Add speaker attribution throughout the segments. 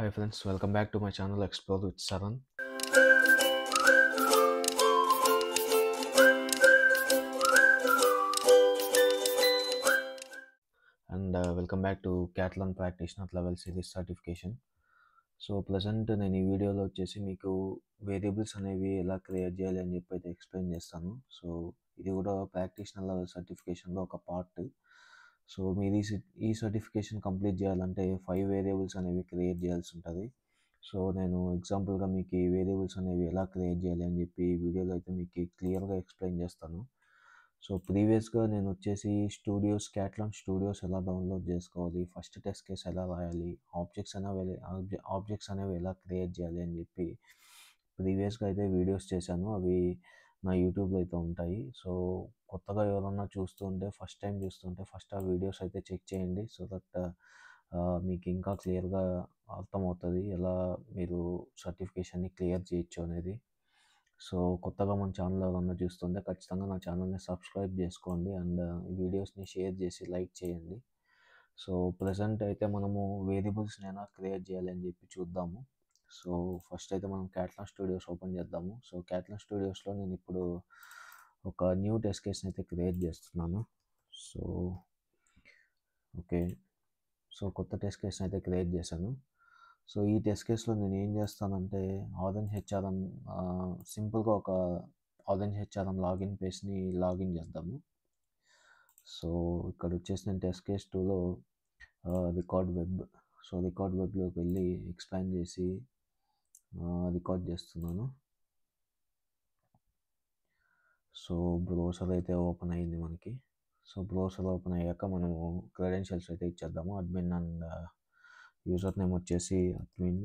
Speaker 1: Hi friends, welcome back to my channel Explore with Saran. And welcome back to Catalan Practitioner Level Series Certification. So present నేను ఈ వీడియోలో వచ్చేసి మీకు variables అనేవి ఎలా create చేయాలి అని చెప్పి అయితే ఎక్స్ప్లెయిన్ చేస్తాను. సో ఇది కూడా ప్రాక్టీషనర్ లెవెల్ సర్టిఫికేషన్లో ఒక పార్ట్. సో మీరు ఈ సర్టిఫికేషన్ కంప్లీట్ చేయాలంటే 5 వేరియబుల్స్ అనేవి క్రియేట్ చేయాల్సి ఉంటుంది. సో నేను ఎగ్జాంపుల్గా మీకు ఈ వేరియబుల్స్ అనేవి ఎలా క్రియేట్ చేయాలి అని చెప్పి ఈ వీడియోలో అయితే మీకు క్లియర్గా ఎక్స్ప్లెయిన్ చేస్తాను. సో ప్రీవియస్గా నేను వచ్చేసి క్యాట్లాన్ స్టూడియోస్ ఎలా డౌన్లోడ్ చేసుకోవాలి, ఫస్ట్ టెస్ట్ కేస్ ఎలా రాయాలి, ఆబ్జెక్ట్స్ అనేవి ఎలా క్రియేట్ చేయాలి అని చెప్పి ప్రీవియస్గా అయితే వీడియోస్ చేశాను. అవి నా యూట్యూబ్లో అయితే ఉంటాయి. సో కొత్తగా ఎవరన్నా ఫస్ట్ టైం చూస్తుంటే ఫస్ట్ ఆ వీడియోస్ అయితే చెక్ చేయండి. సో దట్ మీకు ఇంకా క్లియర్గా అర్థమవుతుంది ఎలా మీరు సర్టిఫికేషన్ని క్లియర్ చేయొచ్చు అనేది. సో కొత్తగా మన ఛానల్ ఎవరన్నా చూస్తుంటే ఖచ్చితంగా నా ఛానల్ని సబ్స్క్రైబ్ చేసుకోండి అండ్ వీడియోస్ని షేర్ చేసి లైక్ చేయండి. సో ప్రజెంట్ అయితే మనము వేరియబుల్స్ని ఎలా క్రియేట్ చేయాలి అని చెప్పి చూద్దాము. సో ఫస్ట్ అయితే మనం క్యాట్లాన్ స్టూడియోస్ ఓపెన్ చేద్దాము. సో క్యాట్లాన్ స్టూడియోస్లో నేను ఇప్పుడు ఒక న్యూ టెస్ట్ కేస్ని అయితే క్రియేట్ చేస్తున్నాను. సో ఓకే, సో కొత్త టెస్ట్ కేస్ని అయితే క్రియేట్ చేశాను. సో ఈ టెస్ట్ కేస్లో నేను ఏం చేస్తానంటే ఆరెంజ్ హెచ్ఆర్ఎం సింపుల్గా ఒక ఆరెంజ్ హెచ్ఆర్ఎం లాగిన్ పేజ్ని లాగిన్ చేద్దాము. సో ఇక్కడ వచ్చేసి నేను టెస్ట్ కేస్ 2లో రికార్డ్ వెబ్లోకి వెళ్ళి ఎక్స్పాండ్ చేసి రికార్డ్ చేస్తున్నాను. సో బ్రౌజర్ అయితే ఓపెన్ అయింది మనకి. సో బ్రౌజర్ ఓపెన్ అయ్యాక మనము క్రెడెన్షియల్స్ అయితే ఇచ్చేద్దాము. అడ్మిన్ అండ్ యూజర్ నేమ్ వచ్చేసి అడ్మిన్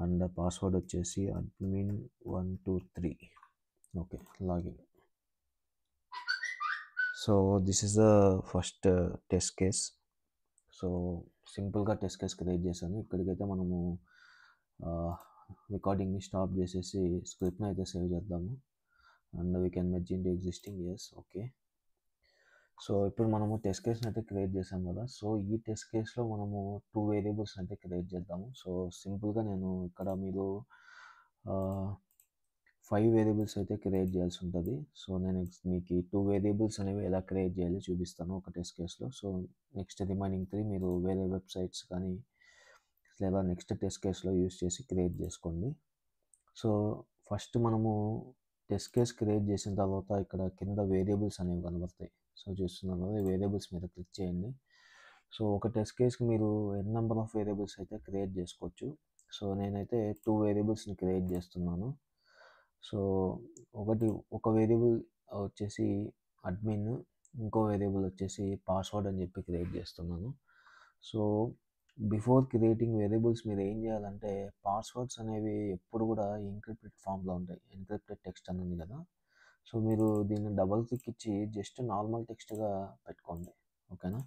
Speaker 1: అండ్ పాస్వర్డ్ వచ్చేసి admin123. Okay, login. So this is the first test case. So సింపుల్గా టెస్ట్ కేస్ క్రియేట్ చేశాను. ఇక్కడికైతే మనము రికార్డింగ్ని స్టాప్ చేసేసి స్క్రిప్ట్ని అయితే సేవ్ చేద్దాము and we can merge into existing. Yes, okay. So ఇప్పుడు మనము టెస్ట్ కేస్ని అయితే క్రియేట్ చేసాం కదా. సో ఈ టెస్ట్ కేస్లో మనము 2 వేరియబుల్స్ని అయితే క్రియేట్ చేద్దాము. సో సింపుల్గా నేను ఇక్కడ మీరు 5 వేరియబుల్స్ అయితే క్రియేట్ చేయాల్సి ఉంటుంది. సో నేను మీకు ఈ 2 వేరియబుల్స్ అనేవి ఎలా క్రియేట్ చేయాలో చూపిస్తాను ఒక టెస్ట్ కేస్లో. సో నెక్స్ట్ రిమైనింగ్ 3 మీరు వేరే వెబ్సైట్స్ కానీ లేదా నెక్స్ట్ టెస్ట్ కేస్లో యూస్ చేసి క్రియేట్ చేసుకోండి. సో ఫస్ట్ మనము టెస్ట్ కేస్ క్రియేట్ చేసిన తర్వాత ఇక్కడ కింద వేరియబుల్స్ అనేవి కనబడతాయి. సో చూస్తున్నాను కదా, వేరియబుల్స్ మీద క్లిక్ చేయండి. సో ఒక టెస్ట్ కేస్కి మీరు ఎన్ నెంబర్ ఆఫ్ వేరియబుల్స్ అయితే క్రియేట్ చేసుకోవచ్చు. సో నేనైతే 2 వేరియబుల్స్ని క్రియేట్ చేస్తున్నాను. సో ఒక వేరియబుల్ వచ్చేసి అడ్మిన్, ఇంకో వేరియబుల్ వచ్చేసి పాస్వర్డ్ అని చెప్పి క్రియేట్ చేస్తున్నాను. సో బిఫోర్ క్రియేటింగ్ వేరియబుల్స్ మీరు ఏం చేయాలంటే పాస్వర్డ్స్ అనేవి ఎప్పుడు కూడా ఎన్క్రిప్టెడ్ ఫామ్లో ఉంటాయి. ఎన్క్రిప్టెడ్ టెక్స్ట్ అని ఉంది కదా. సో మీరు దీన్ని డబల్ క్లిక్ ఇచ్చి జస్ట్ నార్మల్ టెక్స్ట్గా పెట్టుకోండి. ఓకేనా,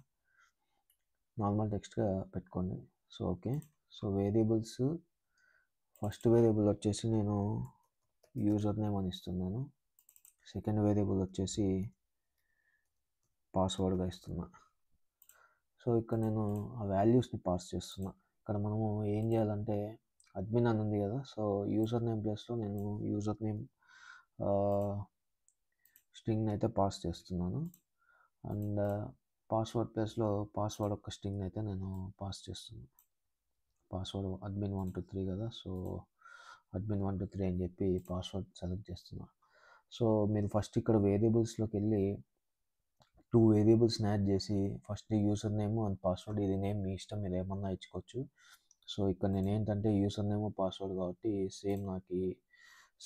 Speaker 1: నార్మల్ టెక్స్ట్గా పెట్టుకోండి. So okay. So variables first variable వచ్చేసి నేను యూజర్ నేమ్ అని ఇస్తున్నాను. సెకండ్ వేరియబుల్ వచ్చేసి పాస్వర్డ్గా ఇస్తున్నా. సో ఇక్కడ నేను ఆ వాల్యూస్ని పాస్ చేస్తున్నా. ఇక్కడ మనము ఏం చేయాలంటే అడ్మిన్ అని ఉంది కదా. సో యూజర్ నేమ్ ప్లేస్లో నేను యూజర్ నేమ్ స్ట్రింగ్ని అయితే పాస్ చేస్తున్నాను అండ్ పాస్వర్డ్ ప్లేస్లో పాస్వర్డ్ ఒక స్ట్రింగ్ అయితే నేను పాస్ చేస్తున్నాను. పాస్వర్డ్ admin123 కదా. సో admin123 అని చెప్పి పాస్వర్డ్ సెలెక్ట్ చేస్తున్నాను. సో మీరు ఫస్ట్ ఇక్కడ వేరియబుల్స్లోకి వెళ్ళి 2 వేరియబుల్స్ని యాడ్ చేసి first user name and password, ఇది నేమ్ మీ ఇష్టం, మీరు ఏమన్నా ఇచ్చుకోవచ్చు. సో ఇక్కడ నేను ఏంటంటే యూజర్ నేమ్ పాస్వర్డ్ కాబట్టి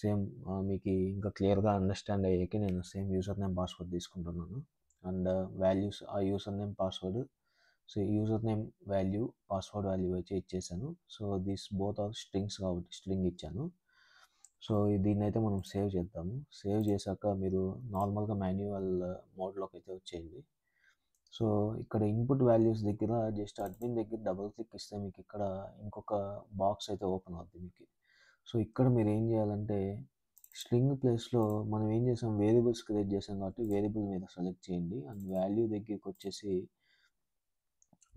Speaker 1: సేమ్ మీకు ఇంకా క్లియర్గా అండర్స్టాండ్ అయ్యేకి నేను సేమ్ యూజర్ నేమ్ పాస్వర్డ్ తీసుకుంటున్నాను అండ్ వాల్యూస్ ఆ user name password. So user name value, password value వచ్చి ఇచ్చేసాను. So this both are strings కాబట్టి స్ట్రింగ్ ఇచ్చాను. సో దీన్ని అయితే మనం సేవ్ చేద్దాము. సేవ్ చేశాక మీరు నార్మల్గా మాన్యువల్ మోడ్లోకి అయితే వచ్చేయండి. సో ఇక్కడ ఇన్పుట్ వాల్యూస్ దగ్గర జస్ట్ అడ్మిన్ దగ్గర డబుల్ క్లిక్ ఇస్తే మీకు ఇక్కడ ఇంకొక బాక్స్ అయితే ఓపెన్ అవుతుంది మీకు. సో ఇక్కడ మీరు ఏం చేయాలంటే స్ట్రింగ్ ప్లేస్లో మనం ఏం చేసాం, వేరియబుల్స్ క్రియేట్ చేసాం కాబట్టి వేరియబుల్ మీద సెలెక్ట్ చేయండి అండ్ వాల్యూ దగ్గరికి వచ్చేసి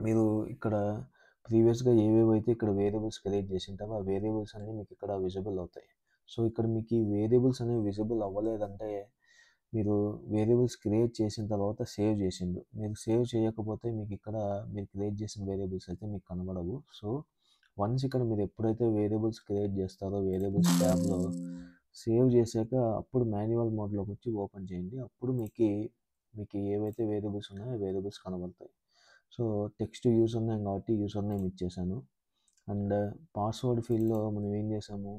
Speaker 1: మీరు ఇక్కడ ప్రీవియస్‌గా ఏవేవైతే ఇక్కడ వేరియబుల్స్ క్రియేట్ చేసింటారో ఆ వేరియబుల్స్ అన్నీ మీకు ఇక్కడ విజిబుల్ అవుతాయి. సో, ఇక్కడ మీకు ఈ వేరియబుల్స్ అనేవి విజిబుల్ అవ్వలేదంటే మీరు వేరియబుల్స్ క్రియేట్ చేసిన తర్వాత సేవ్ చేసిండ్రు. మీరు సేవ్ చేయకపోతే మీకు ఇక్కడ మీరు క్రియేట్ చేసిన వేరియబుల్స్ అయితే మీకు కనబడవు. సో, వన్స్ ఇక్కడ మీరు ఎప్పుడైతే వేరియబుల్స్ క్రియేట్ చేస్తారో వేరియబుల్స్ ట్యాబ్‌లో సేవ్ చేశాక అప్పుడు మాన్యువల్ మోడ్‌లోకి వచ్చి ఓపెన్ చేయండి. అప్పుడు మీకు ఏవైతే వేరియబుల్స్ ఉన్నాయో ఆ వేరియబుల్స్ కనబడతాయి. సో, టెక్స్ట్ యూజర్ నేమ్ కాబట్టి యూజర్ నేమ్ ఇచ్చేసాను. అండ్ పాస్వర్డ్ ఫీల్డ్‌లో మనం ఏం చేసాము,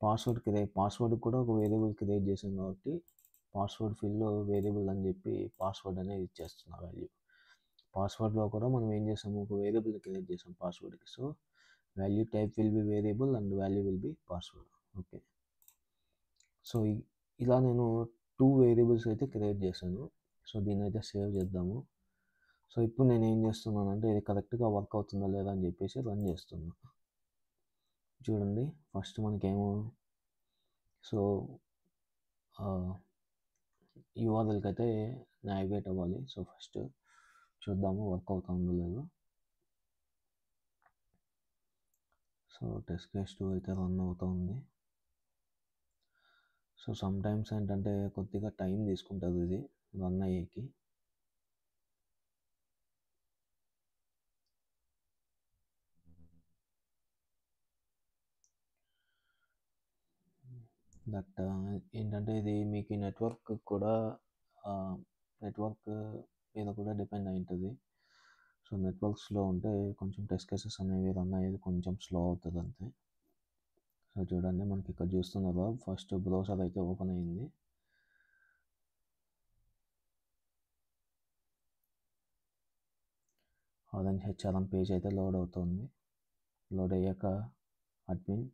Speaker 1: పాస్వర్డ్ కూడా ఒక వేరియబుల్ క్రియేట్ చేసాం కాబట్టి పాస్వర్డ్ ఫీల్డ్‌లో వేరియబుల్ అని చెప్పి పాస్వర్డ్ అనేది ఇచ్చేస్తున్నా వాల్యూ. పాస్వర్డ్‌లో కూడా మనం ఏం చేసాము, ఒక వేరియబుల్‌ని క్రియేట్ చేసాం పాస్వర్డ్‌కి. So, value type will be variable and value will be password. Okay. So, ఇలా నేను 2 వేరియబుల్స్ అయితే క్రియేట్ చేశాను. సో, దీన్నైతే సేవ్ చేద్దాము. సో, ఇప్పుడు నేనేం చేస్తున్నానంటే ఇది కరెక్ట్‌గా వర్క్ అవుతుందా లేదా అని చెప్పేసి రన్ చేస్తున్నా. చూడండి ఫస్ట్ మనకేమో సో, యూఆర్ఎల్‌కి అయితే నావిగేట్ అవ్వాలి. సో, ఫస్ట్ చూద్దాము వర్క్ అవుతుందో లేదో. సో, టెస్ట్ కేస్ 2 అయితే రన్ అవుతుంది. సో, సమ్‌టైమ్స్ ఏంటంటే కొద్దిగా టైం తీసుకుంటుంది ఇది రన్ అయ్యేకి. బట్ ఏంటంటే ఇది మీకు నెట్వర్క్ కూడా నెట్వర్క్ మీద కూడా డిపెండ్ అయి ఉంటుంది. సో, నెట్వర్క్ స్లో ఉంటే కొంచెం టెస్ట్ కేసెస్ అనేవి రన్ అయ్యేది కొంచెం స్లో అవుతుంది అంతే. సో, చూడండి మనకి ఇక్కడ చూస్తున్నారు ఫస్ట్ బ్రౌజర్ అయితే ఓపెన్ అయింది. ఆరెంజ్ హెచ్ఆర్ఎం పేజ్ అయితే లోడ్ అవుతుంది. లోడ్ అయ్యాక అడ్మిన్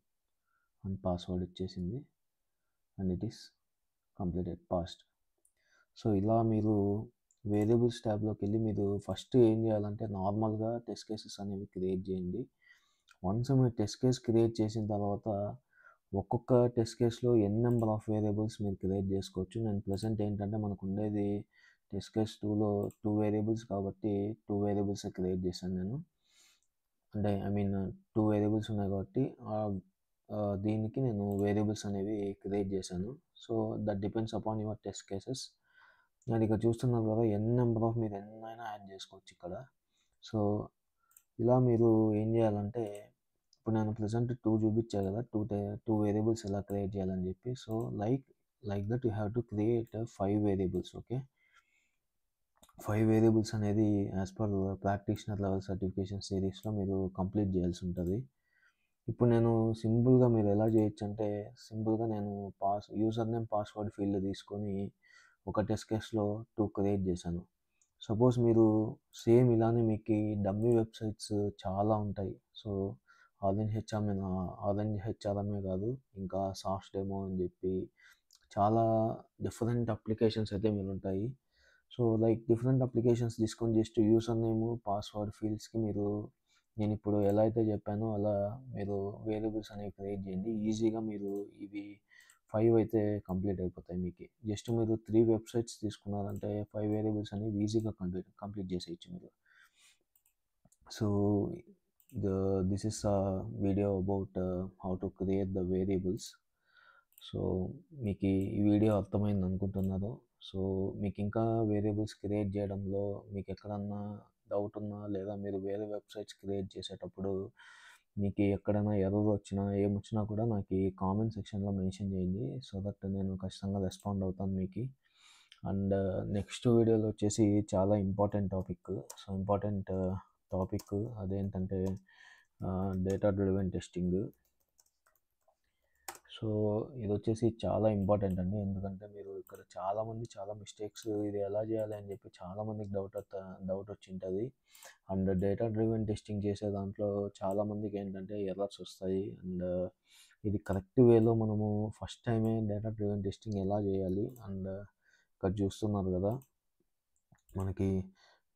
Speaker 1: అండ్ పాస్వర్డ్ ఇచ్చేసింది and it is completed passed. So, ఇలా మీరు వేరియబుల్స్ ట్యాబ్లోకి వెళ్ళి మీరు ఫస్ట్ ఏం చేయాలంటే నార్మల్గా టెస్ట్ కేసెస్ అనేవి క్రియేట్ చేయండి. వన్స్ మీరు టెస్ట్ కేస్ క్రియేట్ చేసిన తర్వాత ఒక్కొక్క టెస్ట్ కేస్లో ఎన్ నెంబర్ ఆఫ్ వేరియబుల్స్ మీరు క్రియేట్ చేసుకోవచ్చు. నేను ప్రెసెంట్ ఏంటంటే మనకు ఉండేది టెస్ట్ కేస్ 2లో 2 వేరియబుల్స్ కాబట్టి 2 వేరియబుల్స్ క్రియేట్ చేశాను నేను. అంటే ఐ మీన్ 2 వేరియబుల్స్ ఉన్నాయి కాబట్టి దీనికి నేను వేరియబుల్స్ అనేవి క్రియేట్ చేశాను. So, that depends upon your test cases. And ఇక్కడ చూస్తున్నారు కదా ఎన్ నెంబర్ ఆఫ్ మీరు ఎన్నైనా యాడ్ చేసుకోవచ్చు ఇక్కడ. సో, ఇలా మీరు ఏం చేయాలంటే ఇప్పుడు నేను ప్రెజెంట్ 2 చూపించా కదా 2 వేరియబుల్స్ ఎలా క్రియేట్ చేయాలని చెప్పి. So, like that you have to create 5 variables. Okay. 5 variables అనేది as per practitioner level certification సిరీస్లో మీరు కంప్లీట్ చేయాల్సి ఉంటుంది. ఇప్పుడు నేను సింపుల్గా మీరు ఎలా చేయొచ్చు అంటే సింపుల్గా నేను యూజర్ నేమ్ పాస్వర్డ్ ఫీల్డ్ తీసుకొని ఒక టెస్ట్ కేస్లో 2 క్రియేట్ చేశాను. సపోజ్ మీరు సేమ్ ఇలానే మీకు డమ్మీ వెబ్సైట్స్ చాలా ఉంటాయి. సో, ఆరెంజ్ హెచ్ఆర్ఎంఏ కాదు ఇంకా సాఫ్ట్ డెమో అని చెప్పి చాలా డిఫరెంట్ అప్లికేషన్స్ అయితే మీరు ఉంటాయి. సో, లైక్ డిఫరెంట్ అప్లికేషన్స్ తీసుకొని జస్ట్ యూజర్ నేమ్ పాస్వర్డ్ ఫీల్డ్స్కి మీరు నేను ఇప్పుడు ఎలా అయితే చెప్పానో అలా మీరు వేరియబుల్స్ అనేవి క్రియేట్ చేయండి. ఈజీగా మీరు ఇవి 5 అయితే కంప్లీట్ అయిపోతాయి మీకు. జస్ట్ మీరు 3 వెబ్సైట్స్ తీసుకున్నారంటే 5 వేరియబుల్స్ అనేవి ఈజీగా కంప్లీట్ చేసేయచ్చు మీరు. So, this is a video about how to create the variables. So, మీకు ఈ వీడియో అర్థమైంది అనుకుంటున్నాను. సో, మీకు ఇంకా వేరియబుల్స్ క్రియేట్ చేయడంలో మీకు ఎక్కడన్నా డౌట్ ఉన్నా లేదా మీరు వేరే వెబ్సైట్స్ క్రియేట్ చేసేటప్పుడు మీకు ఎక్కడైనా ఎర్రర్ వచ్చినా ఏమొచ్చినా కూడా నాకు ఈ కామెంట్ సెక్షన్లో మెన్షన్ చేయండి. సో దట్ నేను ఖచ్చితంగా రెస్పాండ్ అవుతాను మీకు. అండ్ నెక్స్ట్ వీడియోలో వచ్చేసి చాలా important topic. So, important topic అదేంటంటే డేటా డ్రివెన్ టెస్టింగ్. సో, ఇదొచ్చేసి చాలా ఇంపార్టెంట్ అండి. ఎందుకంటే మీరు ఇక్కడ చాలామంది చాలా మిస్టేక్స్ ఇది ఎలా చేయాలి అని చెప్పి చాలామందికి డౌట్ వచ్చింటుంది. అండ్ డేటా డ్రివెన్ టెస్టింగ్ చేసే దాంట్లో చాలామందికి ఏంటంటే ఎర్రర్స్ వస్తాయి. అండ్ ఇది కరెక్ట్ వేలో మనము ఫస్ట్ టైమే డేటా డ్రివెన్ టెస్టింగ్ ఎలా చేయాలి అండ్ ఇక్కడ చూస్తున్నారు కదా మనకి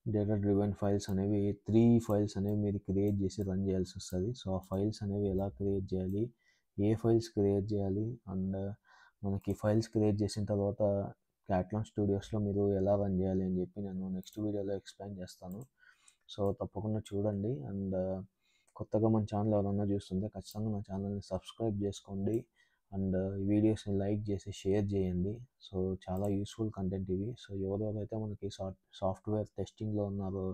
Speaker 1: డేటా డ్రివెన్ ఫైల్స్ అనేవి 3 ఫైల్స్ అనేవి మీరు క్రియేట్ చేసి రన్ చేయాల్సి వస్తుంది. సో, ఆ ఫైల్స్ అనేవి ఎలా క్రియేట్ చేయాలి, ఏ ఫైల్స్ క్రియేట్ చేయాలి అండ్ మనకి ఫైల్స్ క్రియేట్ చేసిన తర్వాత క్యాట్లాన్ స్టూడియోస్లో మీరు ఎలా రన్ చేయాలి అని చెప్పి నేను నెక్స్ట్ వీడియోలో ఎక్స్ప్లెయిన్ చేస్తాను. సో తప్పకుండా చూడండి. అండ్ కొత్తగా మన ఛానల్ ఎవరన్నా చూస్తుంటే ఖచ్చితంగా నా ఛానల్ని సబ్స్క్రైబ్ చేసుకోండి. అండ్ ఈ వీడియోస్ని లైక్ చేసి షేర్ చేయండి. సో చాలా యూస్ఫుల్ కంటెంట్ ఇవి. సో ఎవరెవరైతే మనకి సాఫ్ట్వేర్ టెస్టింగ్లో ఉన్నారో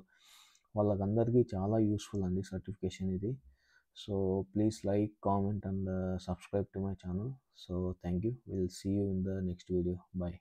Speaker 1: వాళ్ళకందరికీ చాలా యూస్ఫుల్ అండి సర్టిఫికేషన్ ఇది. So please like, comment and subscribe to my channel. So thank you. We'll see you in the next video. Bye.